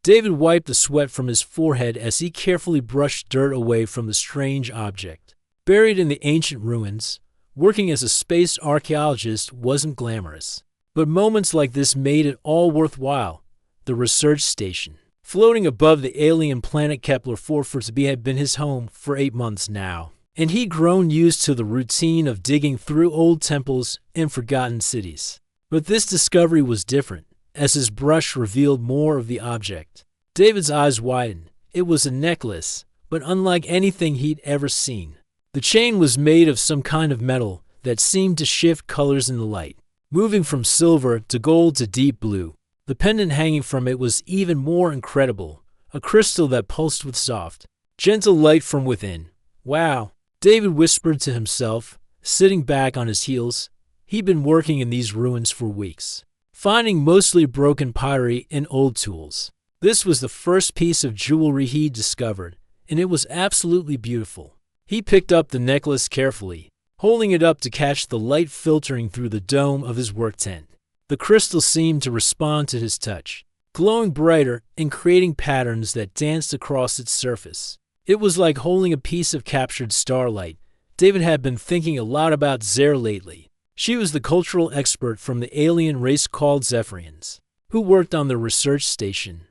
David wiped the sweat from his forehead as he carefully brushed dirt away from the strange object. Buried in the ancient ruins, working as a space archaeologist wasn't glamorous. But moments like this made it all worthwhile. The research station, floating above the alien planet Kepler-4b had been his home for 8 months now, and he'd grown used to the routine of digging through old temples and forgotten cities. But this discovery was different, as his brush revealed more of the object. David's eyes widened. It was a necklace, but unlike anything he'd ever seen. The chain was made of some kind of metal that seemed to shift colors in the light, moving from silver to gold to deep blue. The pendant hanging from it was even more incredible, a crystal that pulsed with soft, gentle light from within. Wow, David whispered to himself, sitting back on his heels. He'd been working in these ruins for weeks, finding mostly broken pottery and old tools. This was the first piece of jewelry he'd discovered, and it was absolutely beautiful. He picked up the necklace carefully, holding it up to catch the light filtering through the dome of his work tent. The crystal seemed to respond to his touch, glowing brighter and creating patterns that danced across its surface. It was like holding a piece of captured starlight. David had been thinking a lot about Zera lately. She was the cultural expert from the alien race called Zephyrians, who worked on the research station.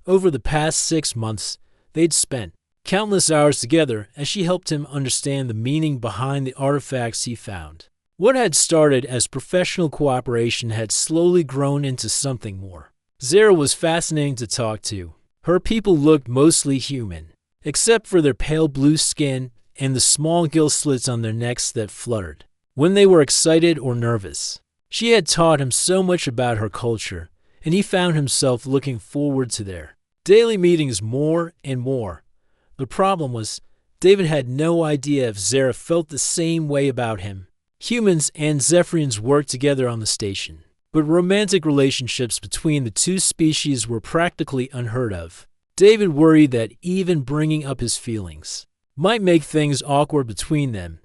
Over the past 6 months, they'd spent countless hours together as she helped him understand the meaning behind the artifacts he found. What had started as professional cooperation had slowly grown into something more. Zera was fascinating to talk to. Her people looked mostly human, except for their pale blue skin and the small gill slits on their necks that fluttered when they were excited or nervous. She had taught him so much about her culture, and he found himself looking forward to their daily meetings more and more. The problem was, David had no idea if Zera felt the same way about him. Humans and Zephyrians worked together on the station, but romantic relationships between the two species were practically unheard of. David worried that even bringing up his feelings might make things awkward between them.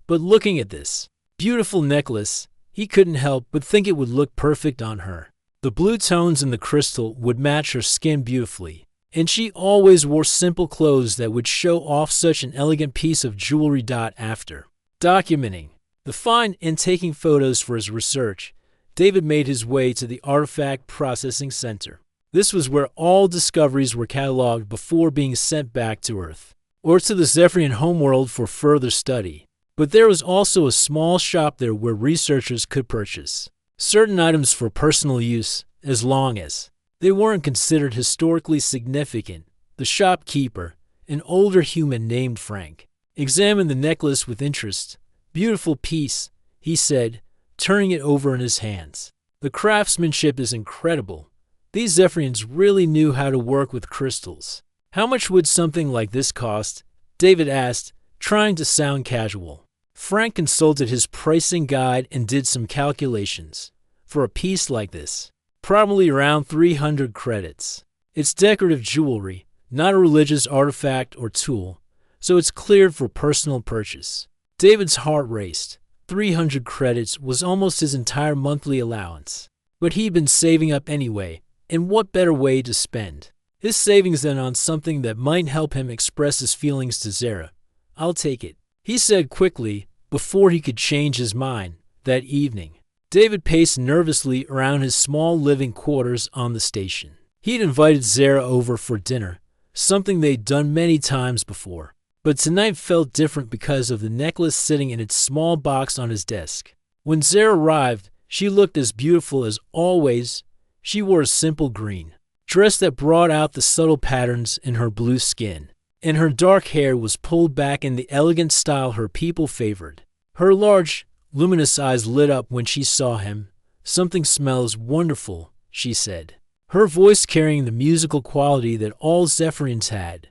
But looking at this beautiful necklace, he couldn't help but think it would look perfect on her. The blue tones in the crystal would match her skin beautifully, and she always wore simple clothes that would show off such an elegant piece of jewelry. After documenting the find and taking photos for his research, David made his way to the Artifact Processing Center. This was where all discoveries were cataloged before being sent back to Earth, or to the Zephyrian homeworld for further study. But there was also a small shop there where researchers could purchase certain items for personal use, as long as they weren't considered historically significant. The shopkeeper, an older human named Frank, examined the necklace with interest. "Beautiful piece," he said, turning it over in his hands. "The craftsmanship is incredible. These Zephyrians really knew how to work with crystals." "How much would something like this cost?" David asked, trying to sound casual. Frank consulted his pricing guide and did some calculations. "For a piece like this, probably around 300 credits. It's decorative jewelry, not a religious artifact or tool, so it's cleared for personal purchase." David's heart raced. 300 credits was almost his entire monthly allowance. But he'd been saving up anyway, and what better way to spend his savings than on something that might help him express his feelings to Zera? "I'll take it," he said quickly, before he could change his mind. That evening, David paced nervously around his small living quarters on the station. He'd invited Zera over for dinner, something they'd done many times before. But tonight felt different because of the necklace sitting in its small box on his desk. When Zera arrived, she looked as beautiful as always. She wore a simple green dress that brought out the subtle patterns in her blue skin, and her dark hair was pulled back in the elegant style her people favored. Her large, luminous eyes lit up when she saw him. "Something smells wonderful," she said, her voice carrying the musical quality that all Zephyrians had.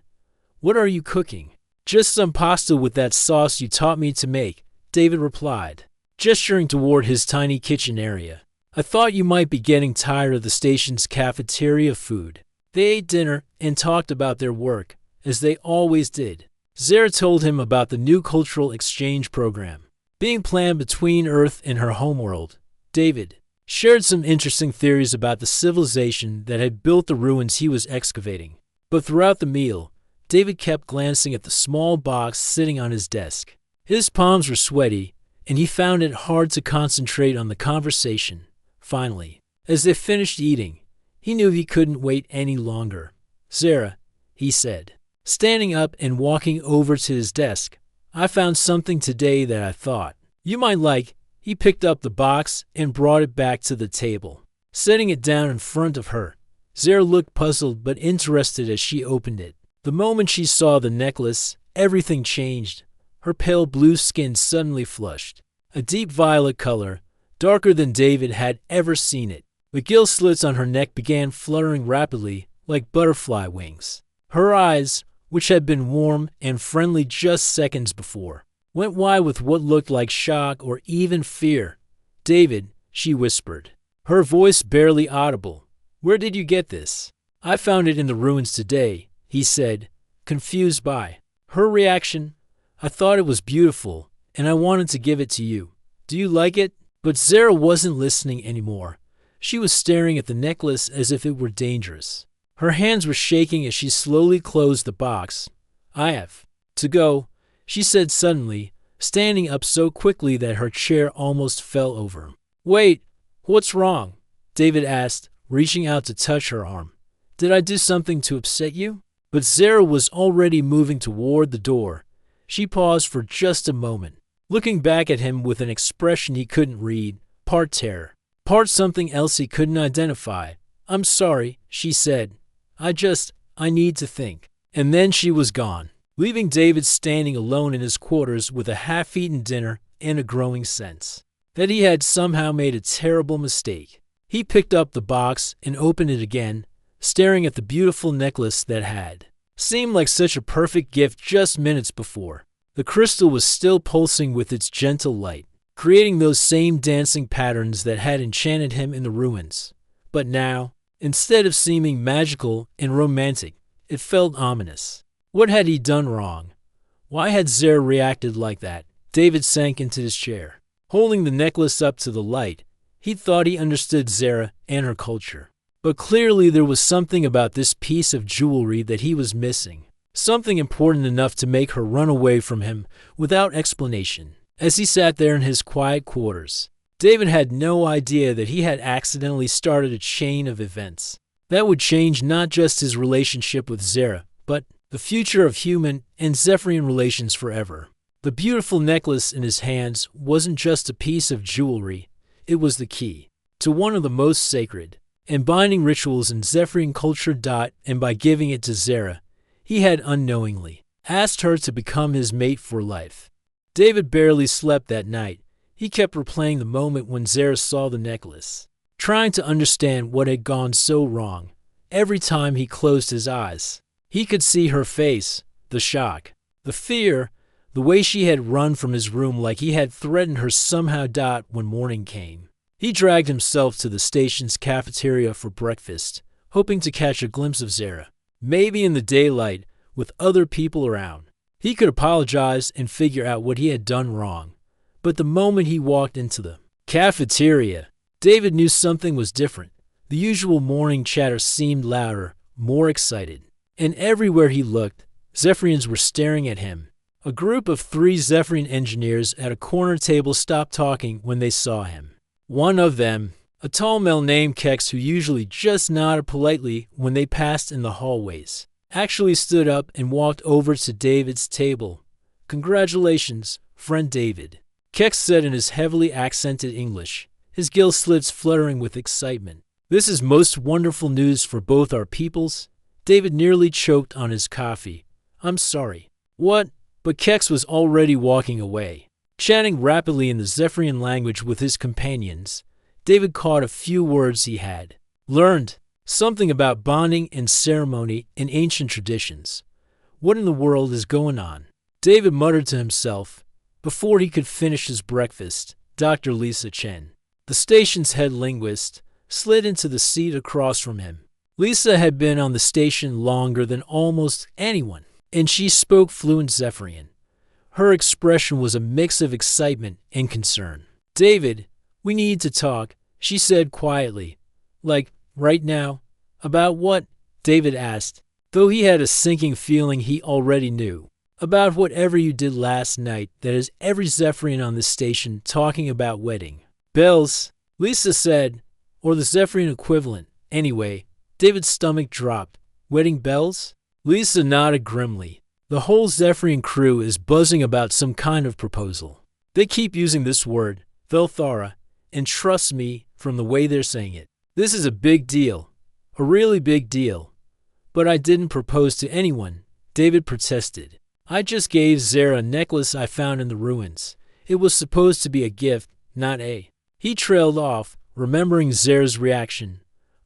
"What are you cooking?" "Just some pasta with that sauce you taught me to make," David replied, gesturing toward his tiny kitchen area. "I thought you might be getting tired of the station's cafeteria food." They ate dinner and talked about their work, as they always did. Zera told him about the new cultural exchange program being planned between Earth and her homeworld. "David," shared some interesting theories about the civilization that had built the ruins he was excavating. But throughout the meal, David kept glancing at the small box sitting on his desk. His palms were sweaty, and he found it hard to concentrate on the conversation. Finally, as they finished eating, he knew he couldn't wait any longer. "Zara," he said, standing up and walking over to his desk, "I found something today that I thought you might like." He picked up the box and brought it back to the table. Setting it down in front of her, Zara looked puzzled but interested as she opened it. The moment she saw the necklace, everything changed. Her pale blue skin suddenly flushed, a deep violet color, darker than David had ever seen it. The gill slits on her neck began fluttering rapidly, like butterfly wings. Her eyes, which had been warm and friendly just seconds before, went wide with what looked like shock or even fear. "David," she whispered, her voice barely audible, "where did you get this?" "I found it in the ruins today," he said, confused by her reaction. "I thought it was beautiful, and I wanted to give it to you. Do you like it?" But Zara wasn't listening anymore. She was staring at the necklace as if it were dangerous. Her hands were shaking as she slowly closed the box. "I have to go," she said suddenly, standing up so quickly that her chair almost fell over. "Wait, what's wrong?" David asked, reaching out to touch her arm. "Did I do something to upset you?" But Zara was already moving toward the door. She paused for just a moment, looking back at him with an expression he couldn't read, part terror, part something else he couldn't identify. "I'm sorry," she said. I need to think." And then she was gone, leaving David standing alone in his quarters with a half-eaten dinner and a growing sense that he had somehow made a terrible mistake. He picked up the box and opened it again, staring at the beautiful necklace that had seemed like such a perfect gift just minutes before. The crystal was still pulsing with its gentle light, creating those same dancing patterns that had enchanted him in the ruins. But now, instead of seeming magical and romantic, it felt ominous. What had he done wrong? Why had Zara reacted like that? David sank into his chair, holding the necklace up to the light. He thought he understood Zara and her culture. But clearly there was something about this piece of jewelry that he was missing. Something important enough to make her run away from him without explanation. As he sat there in his quiet quarters, David had no idea that he had accidentally started a chain of events that would change not just his relationship with Zara, but the future of human and Zephyrian relations forever. The beautiful necklace in his hands wasn't just a piece of jewelry, it was the key to one of the most sacred and binding rituals in Zephyrian culture. And by giving it to Zara, he had unknowingly asked her to become his mate for life. David barely slept that night. He kept replaying the moment when Zara saw the necklace, trying to understand what had gone so wrong. Every time he closed his eyes, he could see her face, the shock, the fear, the way she had run from his room like he had threatened her somehow. When morning came, he dragged himself to the station's cafeteria for breakfast, hoping to catch a glimpse of Zara, maybe in the daylight with other people around. He could apologize and figure out what he had done wrong. But the moment he walked into the cafeteria, David knew something was different. The usual morning chatter seemed louder, more excited. And everywhere he looked, Zephyrians were staring at him. A group of 3 Zephyrian engineers at a corner table stopped talking when they saw him. One of them, a tall male named Kex, who usually just nodded politely when they passed in the hallways, actually stood up and walked over to David's table. "Congratulations, friend David," Kex said in his heavily accented English, his gill slits fluttering with excitement. "This is most wonderful news for both our peoples." David nearly choked on his coffee. "I'm sorry." "What?" But Kex was already walking away, chatting rapidly in the Zephyrian language with his companions. David caught a few words he had learned, something about bonding and ceremony and ancient traditions. What in the world is going on? David muttered to himself. Before he could finish his breakfast, Dr. Lisa Chen, the station's head linguist, slid into the seat across from him. Lisa had been on the station longer than almost anyone, and she spoke fluent Zephyrian. Her expression was a mix of excitement and concern. "David, we need to talk," she said quietly. Like, right now? About what? David asked, though he had a sinking feeling he already knew. About whatever you did last night that has every Zephyrian on this station talking about wedding bells, Lisa said, or the Zephyrian equivalent. Anyway, David's stomach dropped. Wedding bells? Lisa nodded grimly. The whole Zephyrian crew is buzzing about some kind of proposal. They keep using this word, Velthara, and trust me from the way they're saying it. This is a big deal. A really big deal. But I didn't propose to anyone, David protested. I just gave Zara a necklace I found in the ruins. It was supposed to be a gift, not a... He trailed off, remembering Zara's reaction.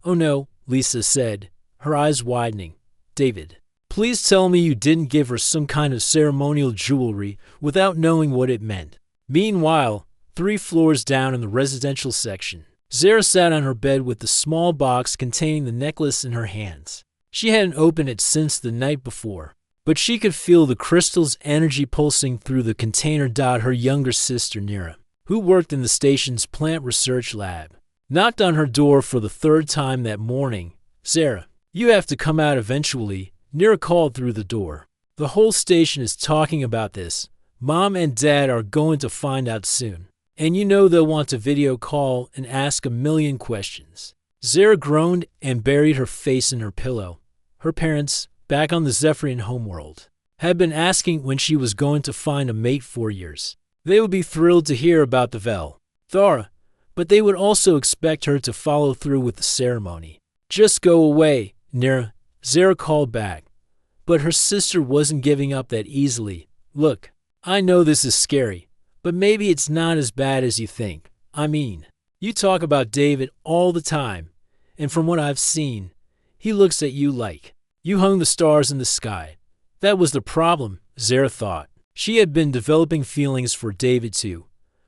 Oh no, Lisa said, her eyes widening. David, please tell me you didn't give her some kind of ceremonial jewelry without knowing what it meant. Meanwhile, 3 floors down in the residential section, Zara sat on her bed with the small box containing the necklace in her hands. She hadn't opened it since the night before, but she could feel the crystal's energy pulsing through the container. Her younger sister, Nira, who worked in the station's plant research lab, knocked on her door for the 3rd time that morning. Zara, you have to come out eventually, Nira called through the door. The whole station is talking about this. Mom and Dad are going to find out soon. And you know they'll want to video call and ask a million questions. Zara groaned and buried her face in her pillow. Her parents, back on the Zephyrian homeworld, had been asking when she was going to find a mate for years. They would be thrilled to hear about the Velthara, but they would also expect her to follow through with the ceremony. Just go away, Nira, Zara called back. But her sister wasn't giving up that easily. Look, I know this is scary, but maybe it's not as bad as you think. I mean, you talk about David all the time, and from what I've seen, he looks at you like you hung the stars in the sky. That was the problem, Zara thought. She had been developing feelings for David too,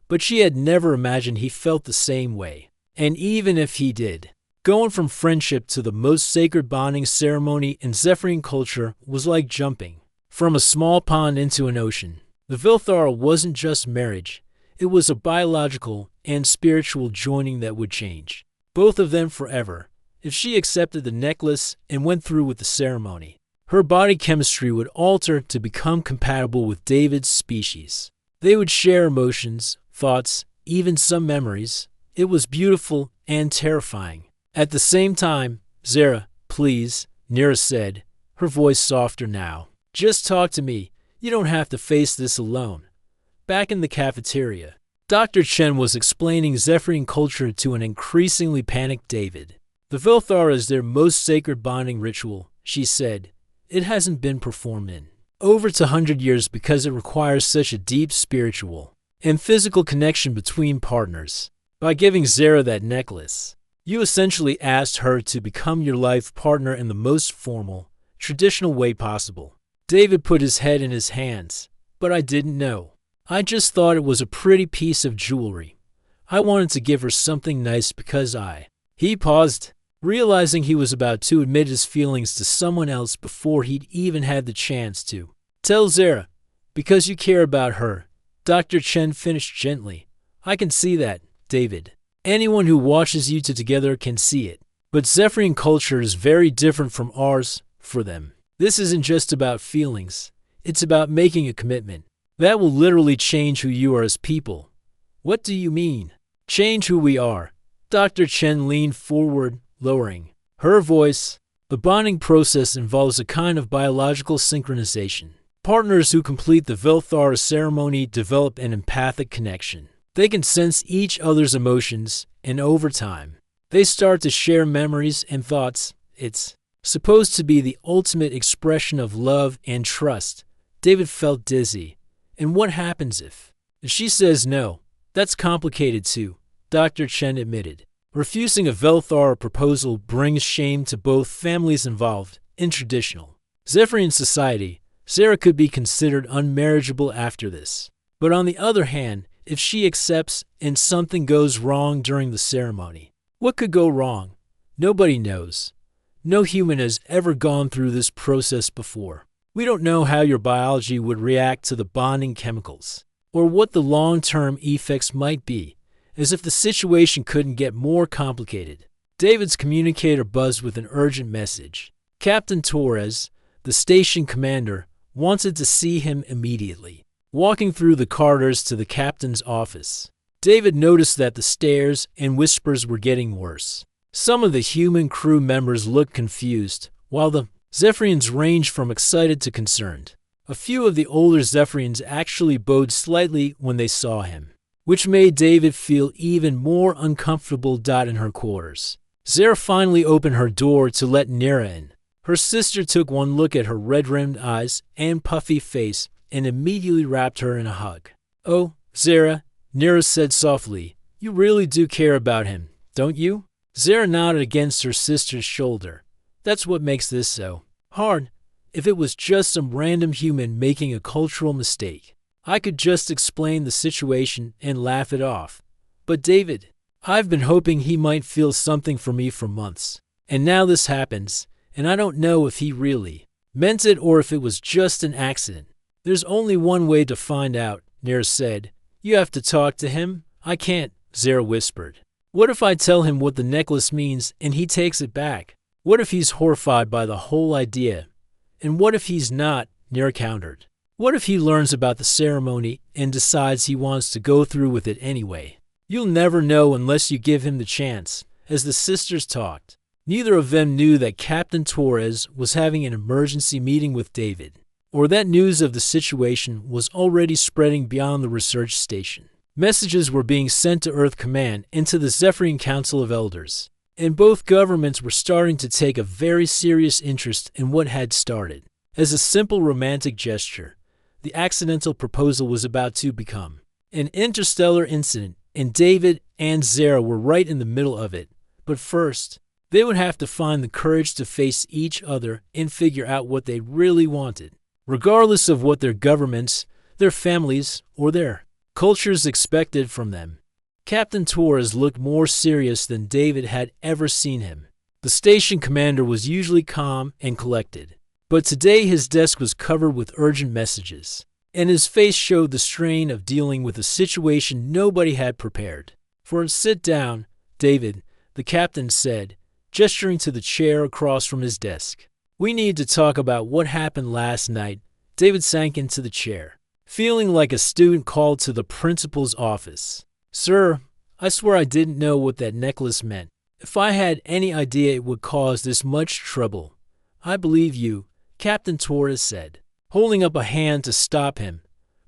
but she had never imagined he felt the same way. And even if he did, going from friendship to the most sacred bonding ceremony in Zephyrian culture was like jumping from a small pond into an ocean. The Velthara wasn't just marriage. It was a biological and spiritual joining that would change both of them forever. If she accepted the necklace and went through with the ceremony, her body chemistry would alter to become compatible with David's species. They would share emotions, thoughts, even some memories. It was beautiful and terrifying. At the same time, Zara, please, Nira said, her voice softer now. Just talk to me. You don't have to face this alone. Back in the cafeteria, Dr. Chen was explaining Zephyrian culture to an increasingly panicked David. The Velthara is their most sacred bonding ritual, she said. It hasn't been performed in over 100 years because it requires such a deep spiritual and physical connection between partners. By giving Zara that necklace, you essentially asked her to become your life partner in the most formal, traditional way possible. David put his head in his hands. But I didn't know. I just thought it was a pretty piece of jewelry. I wanted to give her something nice because He paused, realizing he was about to admit his feelings to someone else before he'd even had the chance to. Tell Zara, because you care about her, Dr. Chen finished gently. I can see that, David. Anyone who watches you two together can see it. But Zephyrian culture is very different from ours for them. This isn't just about feelings. It's about making a commitment. That will literally change who you are as people. What do you mean? Change who we are. Dr. Chen leaned forward, lowering her voice. The bonding process involves a kind of biological synchronization. Partners who complete the Velthara ceremony develop an empathic connection. They can sense each other's emotions, and over time, they start to share memories and thoughts. It's supposed to be the ultimate expression of love and trust. David felt dizzy. And what happens if she says no? That's complicated too, Dr. Chen admitted. Refusing a Velthara proposal brings shame to both families involved. In traditional Zephyrian society, Zara could be considered unmarriageable after this. But on the other hand, if she accepts and something goes wrong during the ceremony, what could go wrong? Nobody knows. No human has ever gone through this process before. We don't know how your biology would react to the bonding chemicals, or what the long-term effects might be, as if the situation couldn't get more complicated. David's communicator buzzed with an urgent message. Captain Torres, the station commander, wanted to see him immediately. Walking through the corridors to the captain's office, David noticed that the stares and whispers were getting worse. Some of the human crew members looked confused, while the Zephyrians ranged from excited to concerned. A few of the older Zephyrians actually bowed slightly when they saw him, which made David feel even more uncomfortable. In her quarters, Zara finally opened her door to let Nira in. Her sister took one look at her red-rimmed eyes and puffy face and immediately wrapped her in a hug. "Oh, Zara," Nira said softly, "you really do care about him, don't you?" Zara nodded against her sister's shoulder. "That's what makes this so hard. If it was just some random human making a cultural mistake, I could just explain the situation and laugh it off. But David, I've been hoping he might feel something for me for months. And now this happens, and I don't know if he really meant it or if it was just an accident." "There's only one way to find out," Nira said. "You have to talk to him." "I can't," Zara whispered. "What if I tell him what the necklace means and he takes it back? What if he's horrified by the whole idea? And what if he's not?" Nira countered. "What if he learns about the ceremony and decides he wants to go through with it anyway?" "You'll never know unless you give him the chance." As the sisters talked, neither of them knew that Captain Torres was having an emergency meeting with David, or that news of the situation was already spreading beyond the research station. Messages were being sent to Earth Command and to the Zephyrian Council of Elders, and both governments were starting to take a very serious interest in what had started as a simple romantic gesture. The accidental proposal was about to become an interstellar incident, and David and Zara were right in the middle of it. But first, they would have to find the courage to face each other and figure out what they really wanted, regardless of what their governments, their families, or their cultures expected from them. Captain Torres looked more serious than David had ever seen him. The station commander was usually calm and collected, but today his desk was covered with urgent messages, and his face showed the strain of dealing with a situation nobody had prepared for. "Sit down, David," the captain said, gesturing to the chair across from his desk. "We need to talk about what happened last night." David sank into the chair, feeling like a student called to the principal's office. "Sir, I swear I didn't know what that necklace meant. If I had any idea it would cause this much trouble, I believe you," Captain Torres said, holding up a hand to stop him.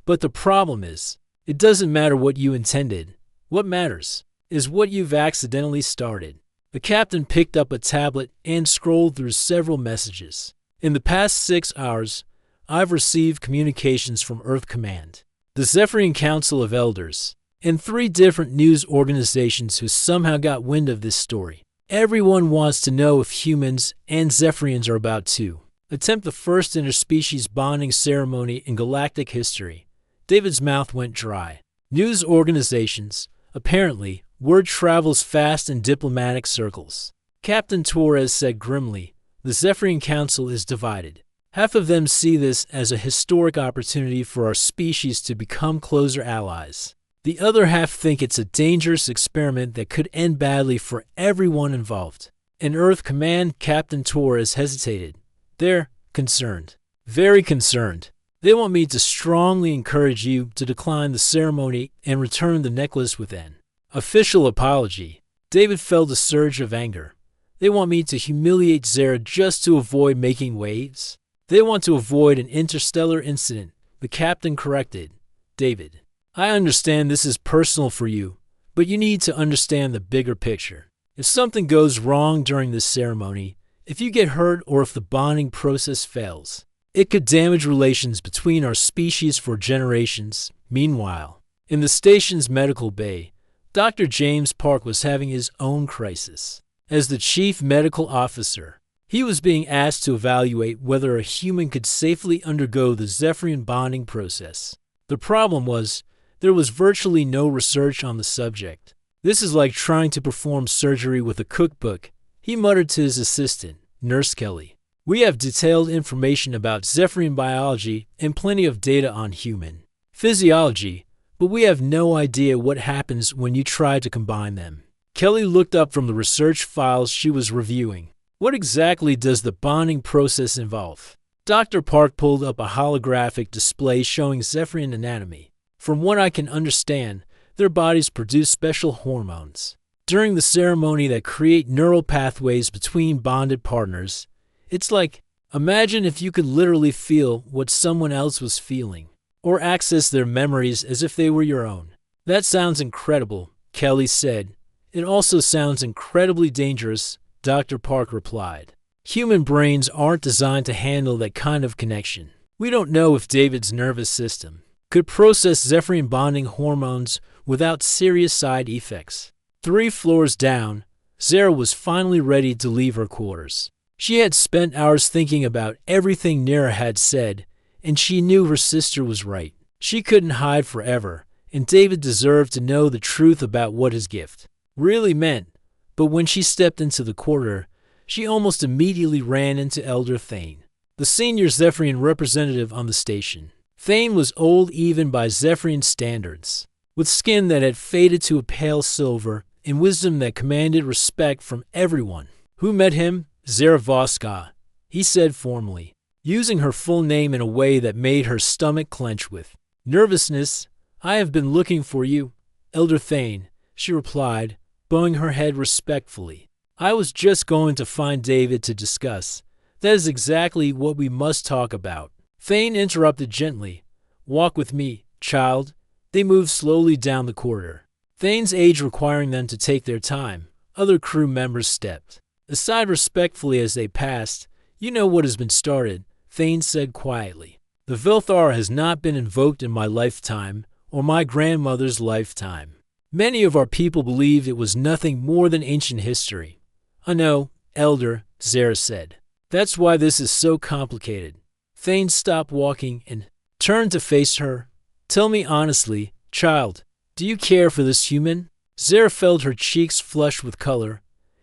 "But the problem is, it doesn't matter what you intended. What matters is what you've accidentally started." The captain picked up a tablet and scrolled through several messages. "In the past 6 hours, I've received communications from Earth Command, the Zephyrian Council of Elders, and 3 different news organizations who somehow got wind of this story. Everyone wants to know if humans and Zephyrians are about to attempt the first interspecies bonding ceremony in galactic history." David's mouth went dry. News organizations. Apparently, word travels fast in diplomatic circles. Captain Torres said grimly, "The Zephyrian Council is divided. Half of them see this as a historic opportunity for our species to become closer allies. The other half think it's a dangerous experiment that could end badly for everyone involved." In Earth Command, Captain Torres hesitated. "They're concerned. Very concerned. They want me to strongly encourage you to decline the ceremony and return the necklace with an official apology." David felt a surge of anger. "They want me to humiliate Zara just to avoid making waves? They want to avoid an interstellar incident," the captain corrected. "David, I understand this is personal for you, but you need to understand the bigger picture. If something goes wrong during this ceremony, if you get hurt or if the bonding process fails, it could damage relations between our species for generations." Meanwhile, in the station's medical bay, Dr. James Park was having his own crisis. As the chief medical officer, he was being asked to evaluate whether a human could safely undergo the Zephyrian bonding process. The problem was, there was virtually no research on the subject. "This is like trying to perform surgery with a cookbook," he muttered to his assistant, Nurse Kelly. "We have detailed information about Zephyrian biology and plenty of data on human physiology, but we have no idea what happens when you try to combine them. Kelly looked up from the research files she was reviewing. What exactly does the bonding process involve? Dr. Park pulled up a holographic display showing Zephyrian anatomy. From what I can understand, their bodies produce special hormones during the ceremony that create neural pathways between bonded partners. It's like, imagine if you could literally feel what someone else was feeling, or access their memories as if they were your own. That sounds incredible, Kelly said. It also sounds incredibly dangerous, Dr. Park replied. Human brains aren't designed to handle that kind of connection. We don't know if David's nervous system could process Zephyrian bonding hormones without serious side effects. 3 floors down, Zara was finally ready to leave her quarters. She had spent hours thinking about everything Nira had said, and she knew her sister was right. She couldn't hide forever, and David deserved to know the truth about what his gift really meant. But when she stepped into the corridor, she almost immediately ran into Elder Thane, the senior Zephyrian representative on the station. Thane was old even by Zephyrian standards, with skin that had faded to a pale silver and wisdom that commanded respect from everyone who met him. Zaravoska, he said formally, using her full name in a way that made her stomach clench with nervousness. I have been looking for you, Elder Thane, she replied, bowing her head respectfully. I was just going to find David to discuss. That is exactly what we must talk about. Thane interrupted gently. Walk with me, child. They moved slowly down the corridor, Thane's age requiring them to take their time. Other crew members stepped aside respectfully as they passed. You know what has been started, Thane said quietly. The Vilthar has not been invoked in my lifetime or my grandmother's lifetime. Many of our people believed it was nothing more than ancient history. I know, Elder, Zara said. That's why this is so complicated. Thane stopped walking and turned to face her. Tell me honestly, child, do you care for this human? Zara felt her cheeks flush with color.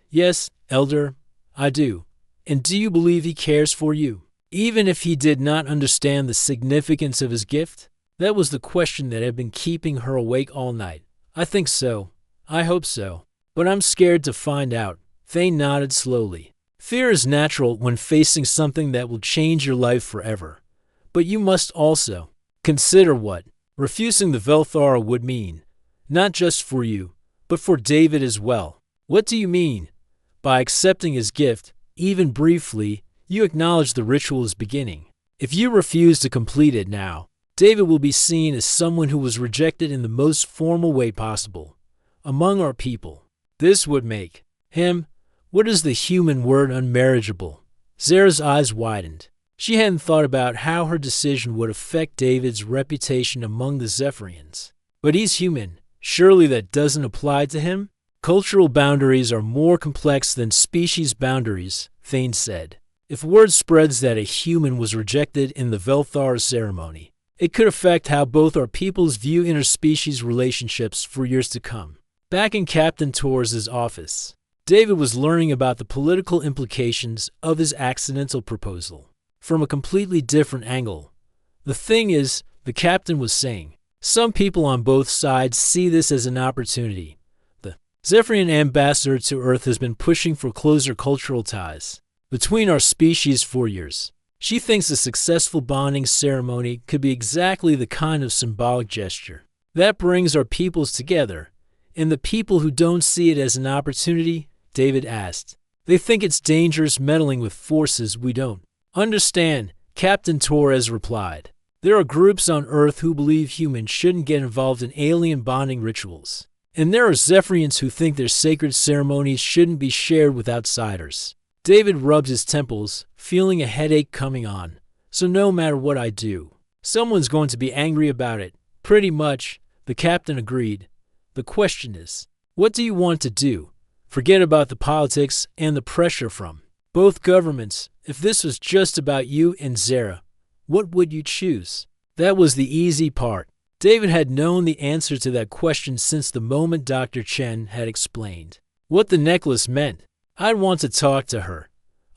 Yes, Elder, I do. And do you believe he cares for you, even if he did not understand the significance of his gift? That was the question that had been keeping her awake all night. I think so. I hope so. But I'm scared to find out. Thane nodded slowly. Fear is natural when facing something that will change your life forever. But you must also consider what refusing the Velthara would mean, not just for you, but for David as well. What do you mean? By accepting his gift, even briefly, you acknowledge the ritual is beginning. If you refuse to complete it now, David will be seen as someone who was rejected in the most formal way possible among our people. This would make him, what is the human word, unmarriageable? Zara's eyes widened. She hadn't thought about how her decision would affect David's reputation among the Zephyrians. But he's human. Surely that doesn't apply to him? Cultural boundaries are more complex than species boundaries, Thane said. If word spreads that a human was rejected in the Velthar ceremony, it could affect how both our peoples view interspecies relationships for years to come. Back in Captain Torres' office, David was learning about the political implications of his accidental proposal from a completely different angle. The thing is, the captain was saying, some people on both sides see this as an opportunity. The Zephyrian ambassador to Earth has been pushing for closer cultural ties between our species for years. She thinks a successful bonding ceremony could be exactly the kind of symbolic gesture that brings our peoples together. And the people who don't see it as an opportunity, David asked, they think it's dangerous meddling with forces we don't understand, Captain Torres replied. There are groups on Earth who believe humans shouldn't get involved in alien bonding rituals. And there are Zephyrians who think their sacred ceremonies shouldn't be shared with outsiders. David rubbed his temples, feeling a headache coming on. So no matter what I do, someone's going to be angry about it. Pretty much, the captain agreed. The question is, what do you want to do? Forget about the politics and the pressure from both governments. If this was just about you and Zara, what would you choose? That was the easy part. David had known the answer to that question since the moment Dr. Chen had explained what the necklace meant. I'd want to talk to her.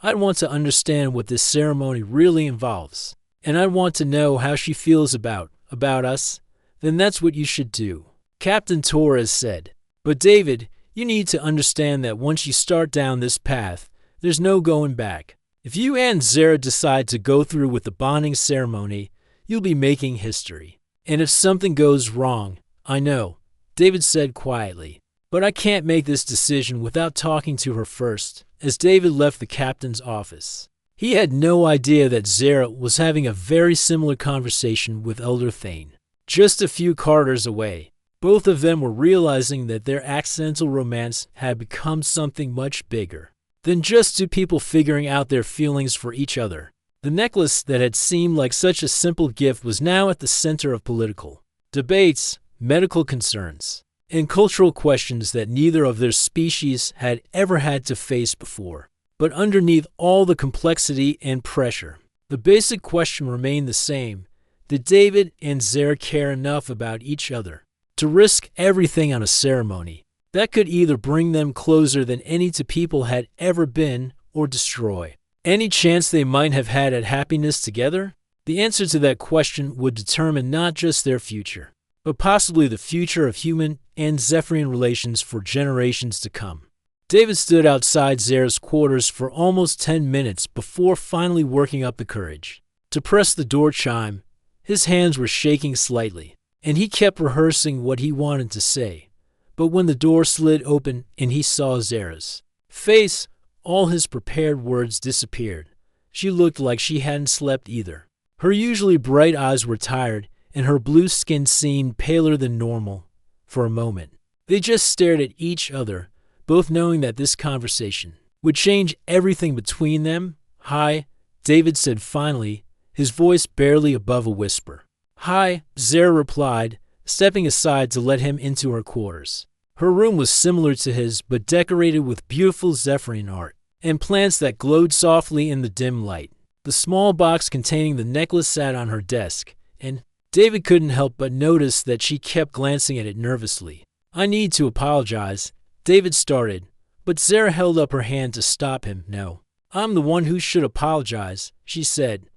I'd want to understand what this ceremony really involves. And I'd want to know how she feels about us. then that's what you should do, Captain Torres said. But David, you need to understand that once you start down this path, there's no going back. If you and Zara decide to go through with the bonding ceremony, you'll be making history. And if something goes wrong, I know, David said quietly, but I can't make this decision without talking to her first. As David left the captain's office, he had no idea that Zara was having a very similar conversation with Elder Thane. Just a few corridors away, both of them were realizing that their accidental romance had become something much bigger than just two people figuring out their feelings for each other. The necklace that had seemed like such a simple gift was now at the center of political debates, medical concerns, and cultural questions that neither of their species had ever had to face before. But underneath all the complexity and pressure, the basic question remained the same. Did David and Zara care enough about each other to risk everything on a ceremony that could either bring them closer than any two people had ever been or destroy any chance they might have had at happiness together? The answer to that question would determine not just their future, but possibly the future of human and Zephyrian relations for generations to come. David stood outside Zara's quarters for almost 10 minutes before finally working up the courage to press the door chime. His hands were shaking slightly, and he kept rehearsing what he wanted to say. But when the door slid open and he saw Zara's face, all his prepared words disappeared. She looked like she hadn't slept either. Her usually bright eyes were tired, and her blue skin seemed paler than normal. For a moment, they just stared at each other, both knowing that this conversation would change everything between them. "Hi," David said finally, his voice barely above a whisper. "Hi," Zara replied, stepping aside to let him into her quarters. Her room was similar to his, but decorated with beautiful Zephyrian art and plants that glowed softly in the dim light. The small box containing the necklace sat on her desk, and David couldn't help but notice that she kept glancing at it nervously. "I need to apologize," David started, but Zara held up her hand to stop him. "No, I'm the one who should apologize," she said.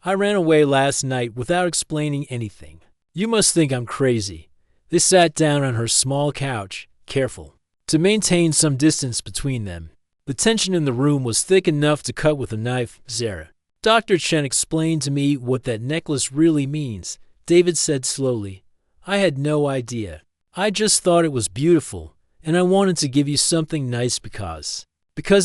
"I ran away last night without explaining anything. You must think I'm crazy." They sat down on her small couch, careful to maintain some distance between them. The tension in the room was thick enough to cut with a knife. "Zara, Dr. Chen explained to me what that necklace really means," David said slowly. "I had no idea. I just thought it was beautiful, and I wanted to give you something nice because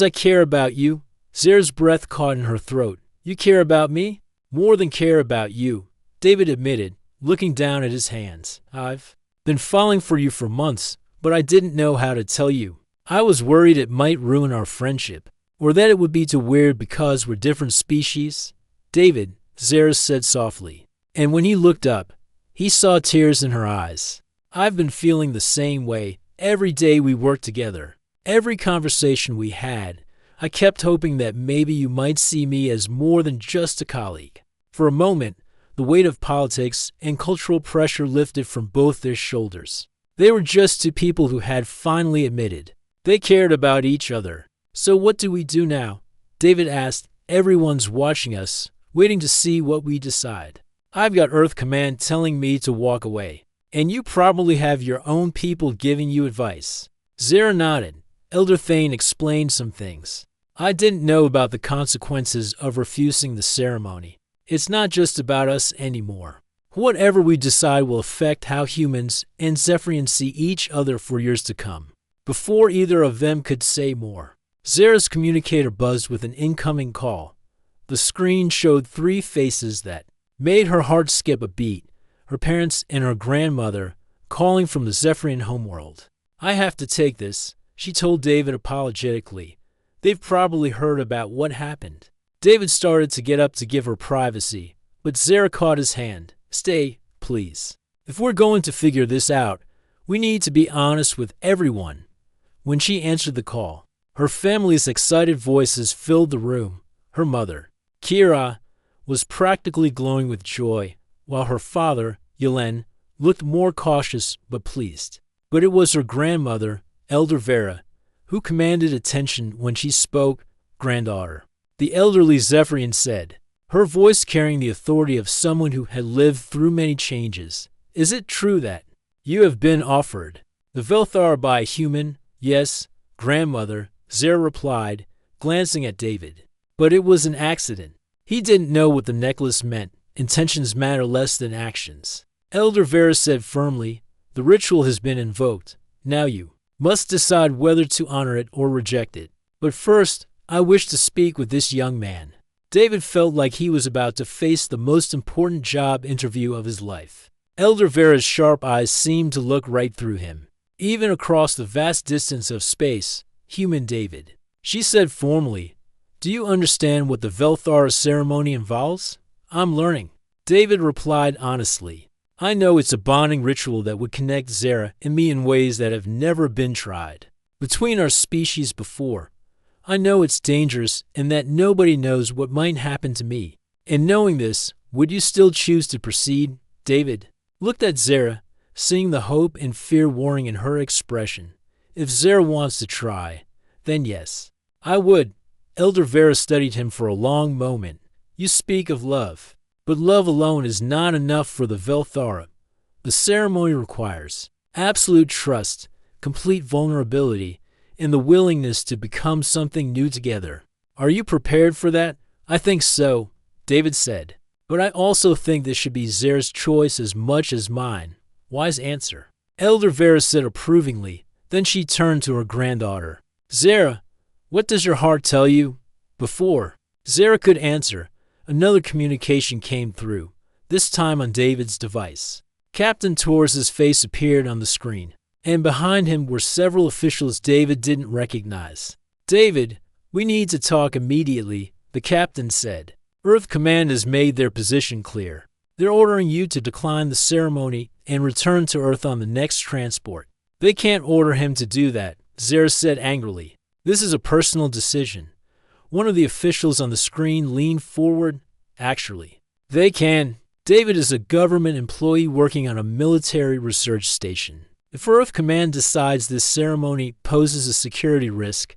I care about you." Zara's breath caught in her throat. "You care about me?" "More than care about you," David admitted, looking down at his hands. "I've been falling for you for months, but I didn't know how to tell you. I was worried it might ruin our friendship, or that it would be too weird because we're different species." "David," Zara said softly, and when he looked up, he saw tears in her eyes. "I've been feeling the same way every day we worked together. Every conversation we had, I kept hoping that maybe you might see me as more than just a colleague." For a moment, the weight of politics and cultural pressure lifted from both their shoulders. They were just two people who had finally admitted they cared about each other. "So what do we do now?" David asked. "Everyone's watching us, waiting to see what we decide. I've got Earth Command telling me to walk away, and you probably have your own people giving you advice." Zara nodded. Elder Thane explained some things. "I didn't know about the consequences of refusing the ceremony. It's not just about us anymore. Whatever we decide will affect how humans and Zephyrians see each other for years to come." Before either of them could say more, Zara's communicator buzzed with an incoming call. The screen showed three faces that made her heart skip a beat: her parents and her grandmother, calling from the Zephyrian homeworld. "I have to take this," she told David apologetically. "They've probably heard about what happened." David started to get up to give her privacy, but Zara caught his hand. "Stay, please. If we're going to figure this out, we need to be honest with everyone." When she answered the call, her family's excited voices filled the room. Her mother, Kira, was practically glowing with joy, while her father, Yelen, looked more cautious but pleased. But it was her grandmother, Elder Vera, who commanded attention when she spoke. "Granddaughter," the elderly Zephyrian said, her voice carrying the authority of someone who had lived through many changes. Is it true that you have been offered the Velthar by a human? Yes, grandmother, Zara replied, glancing at David. But it was an accident. He didn't know what the necklace meant. Intentions matter less than actions. Elder Vera said firmly, the ritual has been invoked. Now you must decide whether to honor it or reject it. But first, I wish to speak with this young man. David felt like he was about to face the most important job interview of his life. Elder Vera's sharp eyes seemed to look right through him. Even across the vast distance of space, human David. She said formally, do you understand what the Velthar ceremony involves? I'm learning. David replied honestly. I know it's a bonding ritual that would connect Zara and me in ways that have never been tried between our species before. I know it's dangerous and that nobody knows what might happen to me. And knowing this, would you still choose to proceed? David looked at Zara, seeing the hope and fear warring in her expression. If Zara wants to try, then yes, I would. Elder Vera studied him for a long moment. You speak of love, but love alone is not enough for the Velthara. The ceremony requires absolute trust, complete vulnerability, and the willingness to become something new together. Are you prepared for that? I think so, David said. But I also think this should be Zara's choice as much as mine. Wise answer. Elder Vera said approvingly. Then she turned to her granddaughter. Zara, what does your heart tell you? Before Zara could answer, another communication came through, this time on David's device. Captain Torres's face appeared on the screen, and behind him were several officials David didn't recognize. David, we need to talk immediately, the captain said. Earth Command has made their position clear. They're ordering you to decline the ceremony and return to Earth on the next transport. They can't order him to do that, Zara said angrily. This is a personal decision. One of the officials on the screen leaned forward. Actually, they can. David is a government employee working on a military research station. If Earth Command decides this ceremony poses a security risk,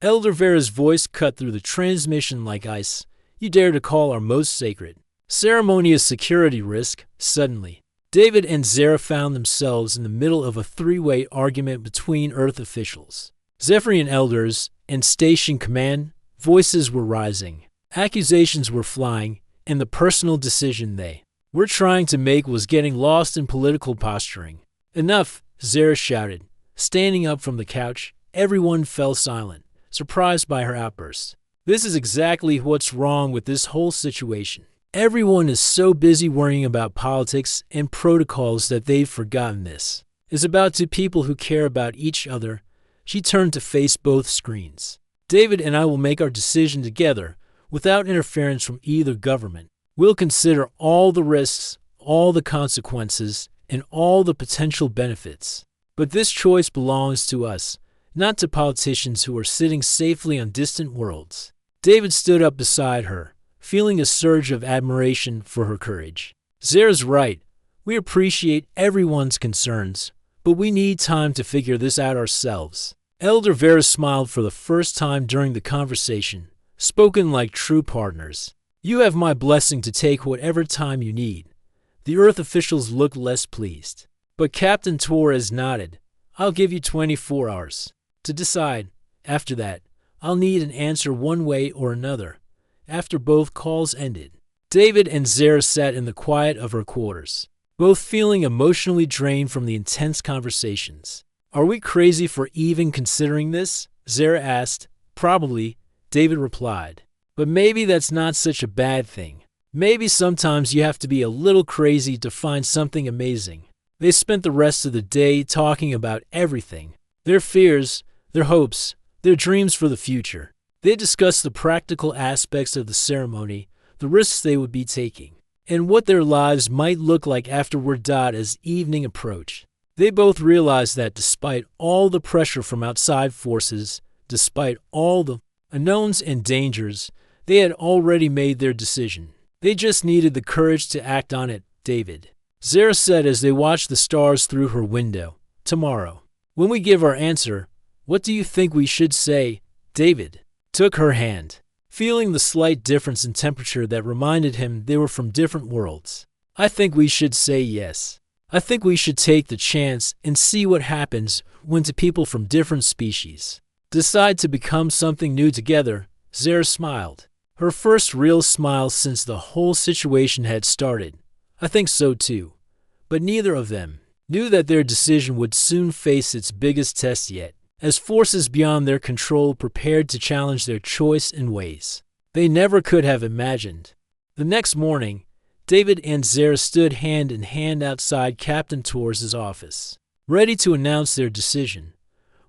Elder Vera's voice cut through the transmission like ice. You dare to call our most sacred ceremony a security risk? Suddenly, David and Zara found themselves in the middle of a three-way argument between Earth officials. Zephyrian elders and station command, voices were rising. Accusations were flying, and the personal decision they were trying to make was getting lost in political posturing. Enough, Zara shouted. Standing up from the couch, everyone fell silent, surprised by her outburst. This is exactly what's wrong with this whole situation. Everyone is so busy worrying about politics and protocols that they've forgotten this is about two people who care about each other. She turned to face both screens. David and I will make our decision together, without interference from either government. We'll consider all the risks, all the consequences, and all the potential benefits. But this choice belongs to us, not to politicians who are sitting safely on distant worlds. David stood up beside her, feeling a surge of admiration for her courage. Zara's right. We appreciate everyone's concerns, but we need time to figure this out ourselves. Elder Vera smiled for the first time during the conversation, spoken like true partners. You have my blessing to take whatever time you need. The Earth officials looked less pleased, but Captain Torres nodded. I'll give you 24 hours to decide. After that, I'll need an answer one way or another. After both calls ended, David and Zara sat in the quiet of her quarters, both feeling emotionally drained from the intense conversations. Are we crazy for even considering this? Zara asked. Probably, David replied. But maybe that's not such a bad thing. Maybe sometimes you have to be a little crazy to find something amazing. They spent the rest of the day talking about everything. Their fears, their hopes, their dreams for the future. They discussed the practical aspects of the ceremony, the risks they would be taking, and what their lives might look like afterward. As evening approached, they both realized that despite all the pressure from outside forces, despite all the unknowns and dangers, they had already made their decision. They just needed the courage to act on it. David, Zara said as they watched the stars through her window. Tomorrow, when we give our answer, what do you think we should say? David took her hand, feeling the slight difference in temperature that reminded him they were from different worlds. I think we should say yes. I think we should take the chance and see what happens when two people from different species decide to become something new together. Zara smiled. Her first real smile since the whole situation had started. I think so too. But neither of them knew that their decision would soon face its biggest test yet, as forces beyond their control prepared to challenge their choice in ways they never could have imagined. The next morning, David and Zara stood hand in hand outside Captain Torres' office, ready to announce their decision.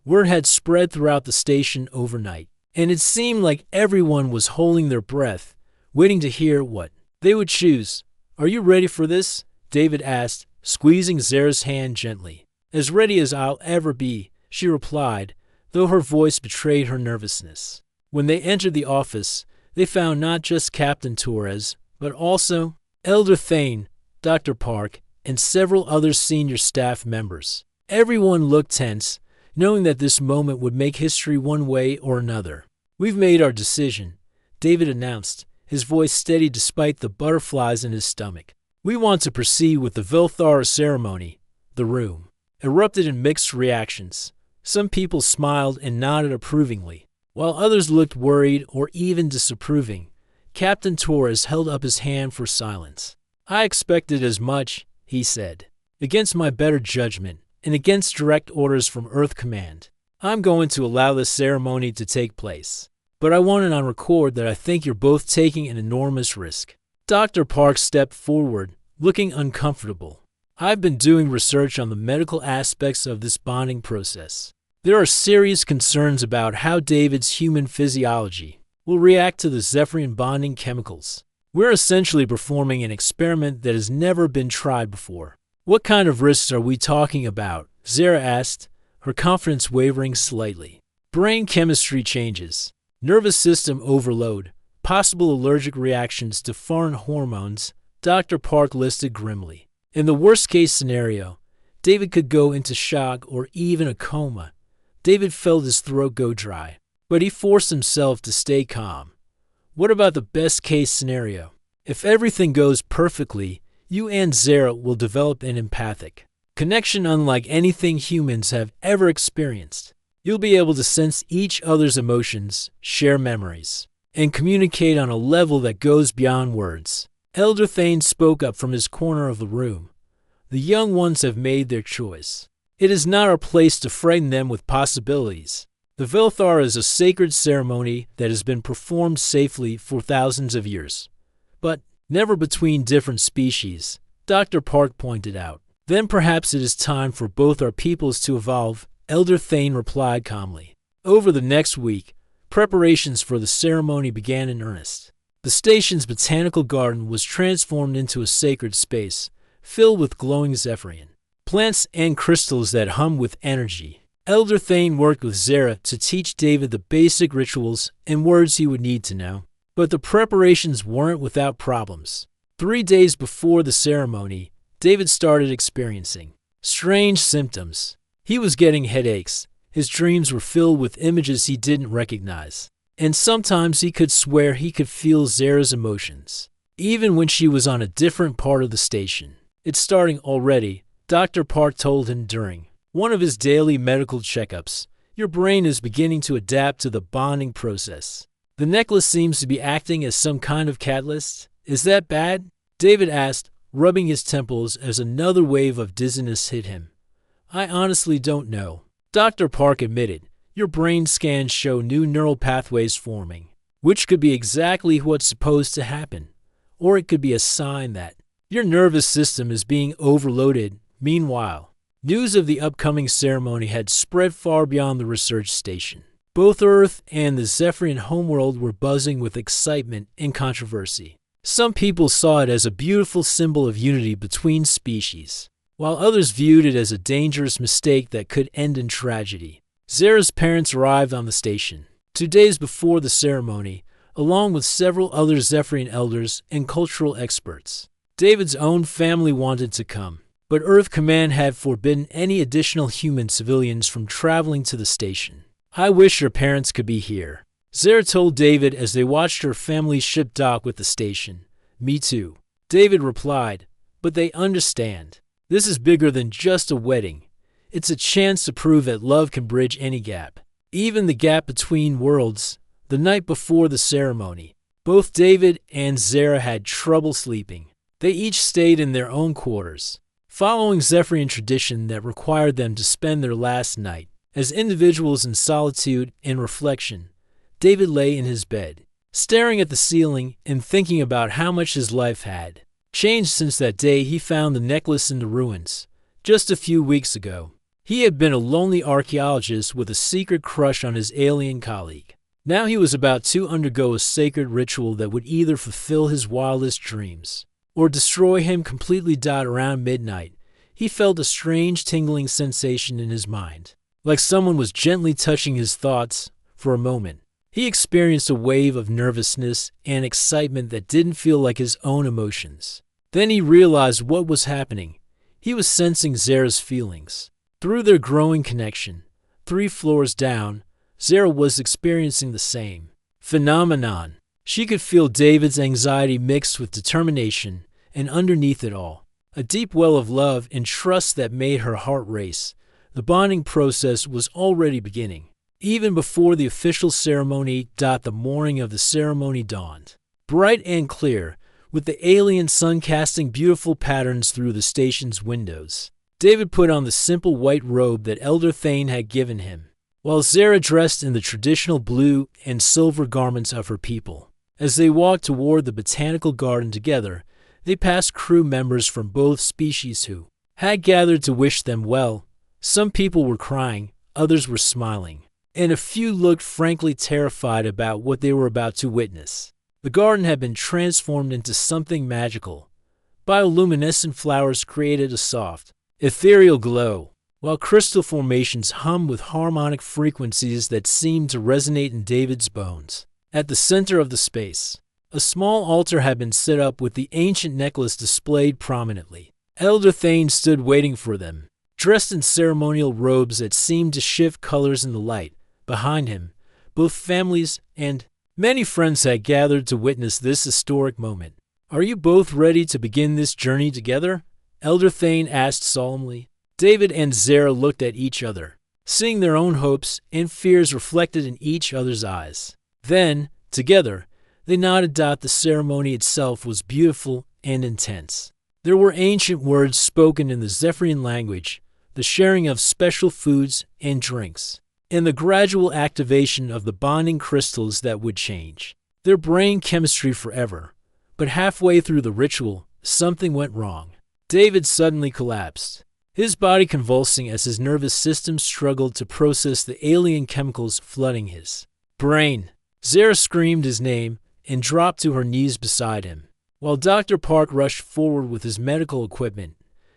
Word had spread throughout the station overnight, and it seemed like everyone was holding their breath, waiting to hear what they would choose. "Are you ready for this?" David asked, squeezing Zara's hand gently. "As ready as I'll ever be," she replied, though her voice betrayed her nervousness. When they entered the office, they found not just Captain Torres, but also Elder Thane, Dr. Park, and several other senior staff members. Everyone looked tense, knowing that this moment would make history one way or another. "We've made our decision," David announced, his voice steady despite the butterflies in his stomach. "We want to proceed with the Vilthar ceremony." The room erupted in mixed reactions. Some people smiled and nodded approvingly, while others looked worried or even disapproving. Captain Torres held up his hand for silence. "I expected as much," he said. "Against my better judgment, and against direct orders from Earth Command, I'm going to allow this ceremony to take place. But I want it on record that I think you're both taking an enormous risk." Dr. Park stepped forward, looking uncomfortable. "I've been doing research on the medical aspects of this bonding process. There are serious concerns about how David's human physiology will react to the Zephyrian bonding chemicals. We're essentially performing an experiment that has never been tried before." "What kind of risks are we talking about?" Zara asked, her confidence wavering slightly. "Brain chemistry changes, nervous system overload, possible allergic reactions to foreign hormones," Dr. Park listed grimly. "In the worst-case scenario, David could go into shock or even a coma." David felt his throat go dry, but he forced himself to stay calm. "What about the best-case scenario? If everything goes perfectly, you and Zara will develop an empathic connection unlike anything humans have ever experienced. You'll be able to sense each other's emotions, share memories, and communicate on a level that goes beyond words." Elder Thane spoke up from his corner of the room. "The young ones have made their choice. It is not our place to frighten them with possibilities. The Vilthar is a sacred ceremony that has been performed safely for thousands of years. But never between different species," Dr. Park pointed out. "Then perhaps it is time for both our peoples to evolve," Elder Thane replied calmly. Over the next week, preparations for the ceremony began in earnest. The station's botanical garden was transformed into a sacred space, filled with glowing Zephyrian plants and crystals that hummed with energy. Elder Thane worked with Zara to teach David the basic rituals and words he would need to know. But the preparations weren't without problems. 3 days before the ceremony, David started experiencing strange symptoms. He was getting headaches, his dreams were filled with images he didn't recognize, and sometimes he could swear he could feel Zara's emotions, even when she was on a different part of the station. "It's starting already," Dr. Park told him during one of his daily medical checkups. "Your brain is beginning to adapt to the bonding process. The necklace seems to be acting as some kind of catalyst. Is that bad?" David asked, rubbing his temples as another wave of dizziness hit him. "I honestly don't know," Dr. Park admitted. "Your brain scans show new neural pathways forming, which could be exactly what's supposed to happen. Or it could be a sign that your nervous system is being overloaded." Meanwhile, news of the upcoming ceremony had spread far beyond the research station. Both Earth and the Zephyrian homeworld were buzzing with excitement and controversy. Some people saw it as a beautiful symbol of unity between species, while others viewed it as a dangerous mistake that could end in tragedy. Zara's parents arrived on the station 2 days before the ceremony, along with several other Zephyrian elders and cultural experts. David's own family wanted to come, but Earth Command had forbidden any additional human civilians from traveling to the station. "I wish your parents could be here," Zara told David as they watched her family's ship dock with the station. "Me too," David replied, But they understand. This is bigger than just a wedding. It's a chance to prove that love can bridge any gap. Even the gap between worlds. The night before the ceremony, both David and Zara had trouble sleeping. They each stayed in their own quarters, following Zephyrian tradition that required them to spend their last night as individuals in solitude and reflection. David lay in his bed, staring at the ceiling and thinking about how much his life had changed since that day he found the necklace in the ruins, just a few weeks ago. He had been a lonely archaeologist with a secret crush on his alien colleague. Now he was about to undergo a sacred ritual that would either fulfill his wildest dreams or destroy him completely. Around midnight, he felt a strange tingling sensation in his mind, like someone was gently touching his thoughts. For a moment, he experienced a wave of nervousness and excitement that didn't feel like his own emotions. Then he realized what was happening. He was sensing Zara's feelings. Through their growing connection, 3 floors down, Zara was experiencing the same phenomenon. She could feel David's anxiety mixed with determination, and underneath it all, a deep well of love and trust that made her heart race. The bonding process was already beginning, even before the official ceremony. The morning of the ceremony dawned, bright and clear, with the alien sun casting beautiful patterns through the station's windows. David put on the simple white robe that Elder Thane had given him, while Zara dressed in the traditional blue and silver garments of her people. As they walked toward the botanical garden together, they passed crew members from both species who had gathered to wish them well. Some people were crying, others were smiling, and a few looked frankly terrified about what they were about to witness. The garden had been transformed into something magical. Bioluminescent flowers created a soft, ethereal glow, while crystal formations hummed with harmonic frequencies that seemed to resonate in David's bones. At the center of the space, a small altar had been set up with the ancient necklace displayed prominently. Elder Thane stood waiting for them, dressed in ceremonial robes that seemed to shift colors in the light. Behind him, both families and many friends had gathered to witness this historic moment. "Are you both ready to begin this journey together?" Elder Thane asked solemnly. David and Zara looked at each other, seeing their own hopes and fears reflected in each other's eyes. Then, together, they nodded. The ceremony itself was beautiful and intense. There were ancient words spoken in the Zephyrian language, the sharing of special foods and drinks, and the gradual activation of the bonding crystals that would change their brain chemistry forever. But halfway through the ritual, something went wrong. David suddenly collapsed, his body convulsing as his nervous system struggled to process the alien chemicals flooding his brain. Zara screamed his name and dropped to her knees beside him, while Dr. Park rushed forward with his medical equipment.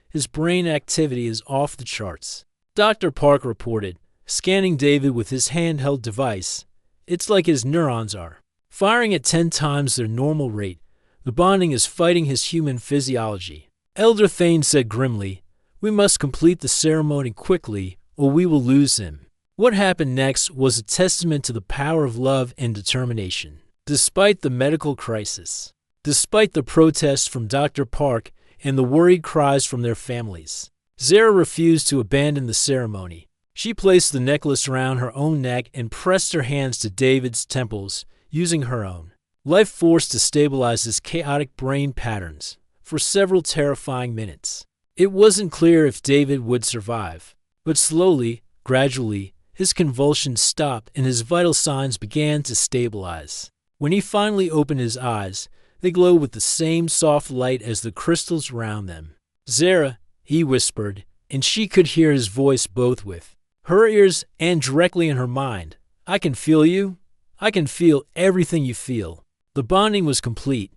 His brain activity is off the charts, Dr. Park reported, scanning David with his handheld device. It's like his neurons are firing at 10 times their normal rate. The bonding is fighting his human physiology. Elder Thane said grimly, "We must complete the ceremony quickly, or we will lose him." What happened next was a testament to the power of love and determination. Despite the medical crisis, despite the protests from Dr. Park and the worried cries from their families, Zara refused to abandon the ceremony. She placed the necklace around her own neck and pressed her hands to David's temples, using her own life force to stabilize his chaotic brain patterns for several terrifying minutes. It wasn't clear if David would survive, but slowly, gradually, his convulsions stopped and his vital signs began to stabilize. When he finally opened his eyes, they glowed with the same soft light as the crystals around them. "Zara," he whispered, and she could hear his voice both with her ears and directly in her mind. "I can feel you. I can feel everything you feel." The bonding was complete.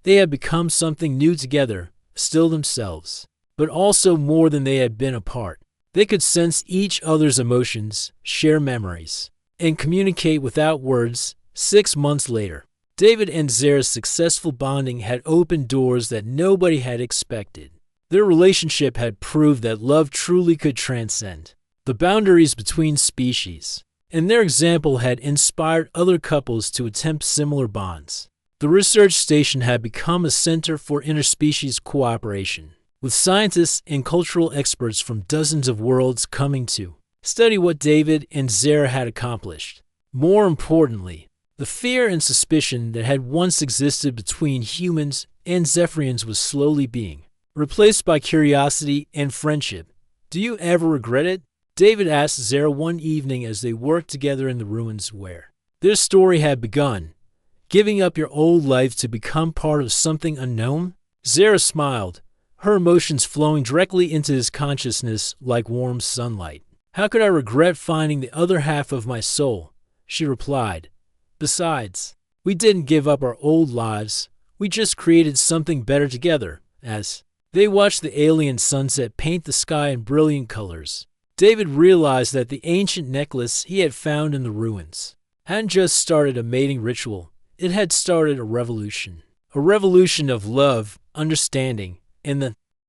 They had become something new together, still themselves, but also more than they had been apart. They could sense each other's emotions, share memories, and communicate without words. 6 months later, David and Zara's successful bonding had opened doors that nobody had expected. Their relationship had proved that love truly could transcend the boundaries between species, and their example had inspired other couples to attempt similar bonds. The research station had become a center for interspecies cooperation. with scientists and cultural experts from dozens of worlds coming to study what David and Zara had accomplished. More importantly, the fear and suspicion that had once existed between humans and Zephyrians was slowly being replaced by curiosity and friendship. "Do you ever regret it?" David asked Zara one evening as they worked together in the ruins where their story had begun. "Giving up your old life to become part of something unknown?" Zara smiled, her emotions flowing directly into his consciousness like warm sunlight. "How could I regret finding the other half of my soul?" she replied. "Besides, we didn't give up our old lives. We just created something better together." As they watched the alien sunset paint the sky in brilliant colors, David realized that the ancient necklace he had found in the ruins hadn't just started a mating ritual. It had started a revolution. A revolution of love, understanding, and the